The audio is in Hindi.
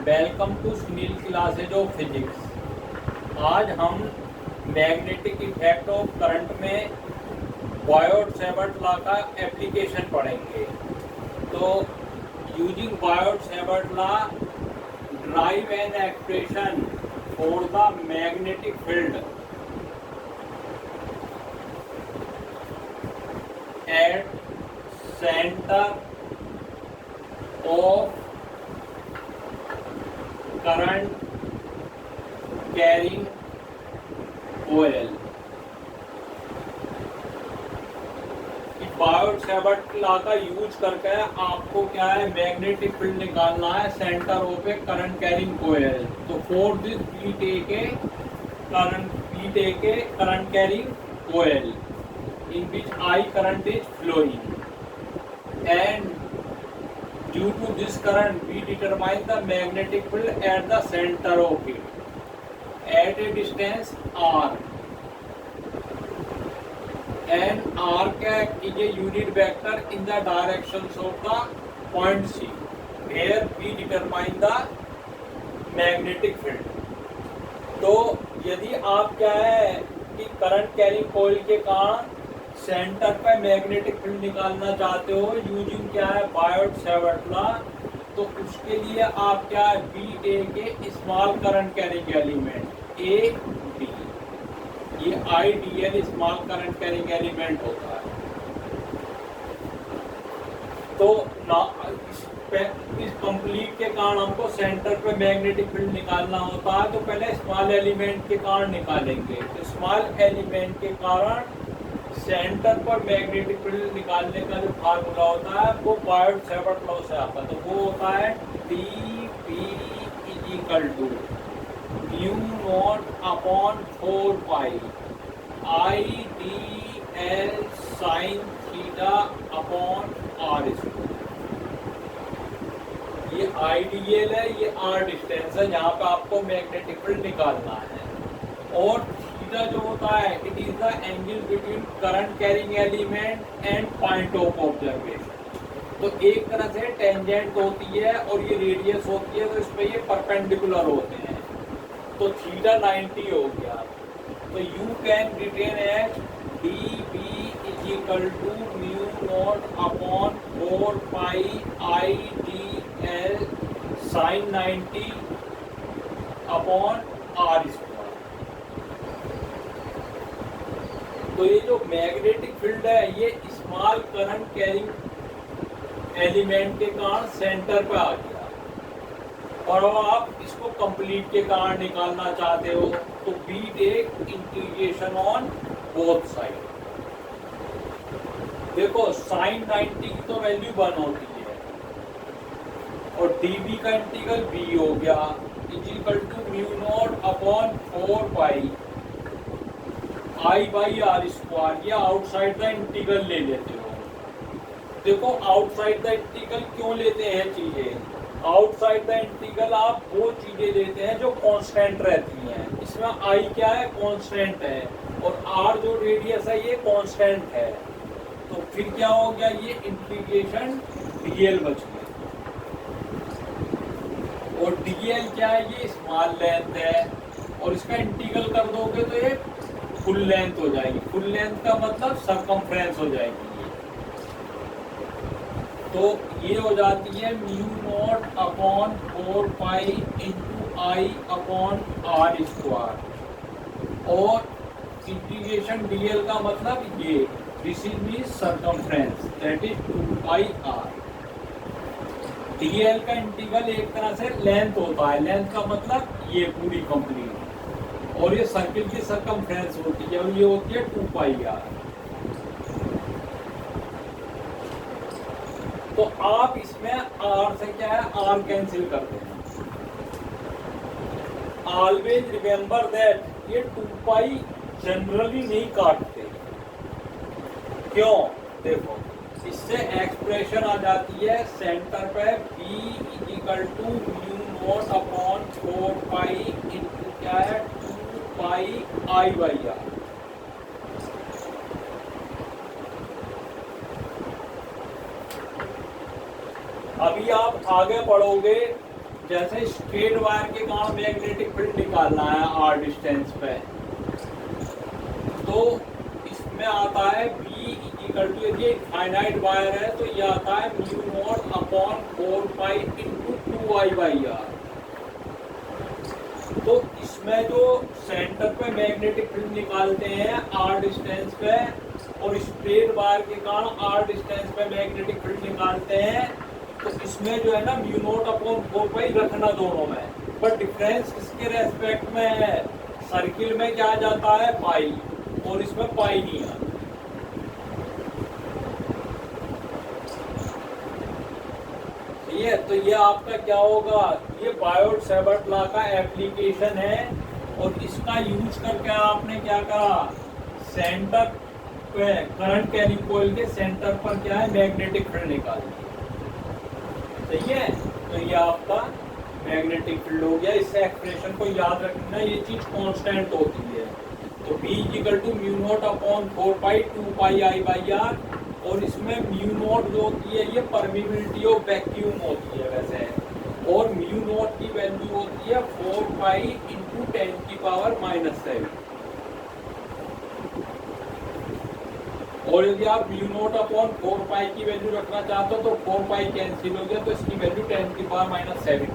Welcome to Sunil classes of physics. आज हम मैग्नेटिक इफेक्ट ऑफ करंट में बायोट-सैवर्ट लॉ का एप्लीकेशन पढ़ेंगे। तो using Biot-Savart law derive an expression for the magnetic field at centre of current carrying coil. Biot-Savart law का यूज करके आपको क्या है, मैग्नेटिक फील्ड निकालना है centre of a current carrying coil. तो for this we take a current carrying coil in which I current is flowing, and due to this current we determine the magnetic field at the center of it at a distance r, and r is a unit vector in the directions of the point C where we determine the magnetic field। तो यदि आप क्या है कि करंट कैरिंग कॉइल के कारण सेंटर पे मैग्नेटिक फील्ड निकालना चाहते हो यूजिंग क्या है, बायोट-सैवर्ट लॉ, तो उसके लिए आप क्या है, बी ए के small current carrying element A D, ये I D L small current carrying element होता है। तो इस कंप्लीट के कारण हमको सेंटर पे मैग्नेटिक फील्ड निकालना होता है, तो पहले स्मॉल एलिमेंट के कारण निकालेंगे। तो स्मॉल एलिमेंट के कारण सेंटर पर मैग्नेटिक फील्ड निकालने का जो फार्मूला होता है वो बायोट-सैवर्ट लॉ से आता है। तो वो होता है D P is equal to mu naught upon 4 pi I D L sine theta upon R square. ये आई डी एल है, ये आर डिस्टेंस है जहाँ पे आपको मैग्नेटिक फील्ड निकालना है। और जो होता है it is the angle between current carrying element and point of observation. तो एक तरह से टेंजेंट होती है और ये रेडियस होती है, तो इस पे ये परपेंडिकुलर होते हैं। तो थीटा 90 हो गया। तो you can written as D B is equal to mu naught upon 4 pi I D L sine 90 upon R square. तो ये जो मैग्नेटिक फील्ड है ये स्मॉल करंट कैरिंग एलिमेंट के कारण सेंटर पे आ गया, और अब आप इसको कंप्लीट के कारण निकालना चाहते हो तो B take integration on both side. देखो साइन 90 की तो वैल्यू 1 होती है और dB का इंटीग्रल b हो गया is equal to mu naught upon 4 pi I by R square. या आउटसाइड द इंटीग्रल ले लेते हो। देखो आउटसाइड द इंटीग्रल क्यों लेते हैं चीजें, आउटसाइड द इंटीग्रल आप वो चीजें लेते हैं जो कांस्टेंट रहती हैं। इसमें आई क्या है, कांस्टेंट है, और आर जो रेडियस है ये कांस्टेंट है। तो फिर क्या हो गया, ये इंटीग्रेशन डीएल बच गया। और डीएल क्या है, ये स्मॉल लेंथ है, और इसका इंटीग्रल कर दोगे तो ये फुल लेंथ हो जाएगी। फुल लेंथ का मतलब सरकमफ्रेंस हो जाएगी ये। तो ये हो जाती है mu naught upon 4 pi into I upon R square, और इंटीग्रेशन डीएल का मतलब ये this is mean circumference that is 2 pi R. DL का इंटीग्रल एक तरह से लेंथ होता है, लेंथ का मतलब ये पूरी कंप्लीट, और ये सर्किल की सरकमफ्रेंस होती है, और ये होती है 2 पाई आर। तो आप इसमें आर से क्या है, आर कैंसिल कर दें। ऑलवेज रिमेंबर दैट ये 2 पाई जनरली नहीं काटते। क्यों, देखो इससे एक्सप्रेशन आ जाती है सेंटर पे B is equal to mu naught upon 4 pi into क्या है 2 पाई आई बाई आर। अभी आप आगे पढ़ोगे जैसे स्ट्रेट वायर के कारण मैग्नेटिक फील्ड निकालना है r डिस्टेंस पे, तो इसमें आता है B इक्वल टू, ये फाइनाइट वायर है तो ये आता है mu naught upon 4 pi into 2I/r। तो इसमें जो सेंटर पे मैग्नेटिक फील्ड निकालते हैं r डिस्टेंस पे, और स्ट्रेट वायर के कारण r डिस्टेंस पे मैग्नेटिक फील्ड निकालते हैं, तो इसमें जो है ना म्यू नॉट अपॉन 4 पाई रखना दोनों में, पर डिफरेंस किसके रेस्पेक्ट में है, सर्किल में क्या जाता है पाई, और इसमें पाई नहीं आता। ये तो ये आपका क्या होगा, ये बायोट सेवर्ट लॉ का एप्लीकेशन है, और इसका यूज करके आपने क्या करा, सेंटर पे करंट कैरिंग कॉइल के सेंटर पर क्या है मैग्नेटिक फील्ड निकाल दिया। सही है, तो ये आपका मैग्नेटिक फील्ड हो गया। इस एक्सप्रेशन को याद रखना, ये चीज कांस्टेंट होती है। तो B equal to mu naught upon 4 pi 2 pi I/r, और इसमें म्यू नॉट जो होती है ये परमिबिलिटी ऑफ वैक्यूम होती है वैसे, और म्यू नॉट की वैल्यू होती है 4 पाई इंटू 10⁻⁻⁷। और यदि आप म्यू नॉट अपॉन 4 पाई की वैल्यू रखना चाहते हो तो 4 पाई कैंसिल हो गया, तो इसकी वैल्यू 10⁻⁷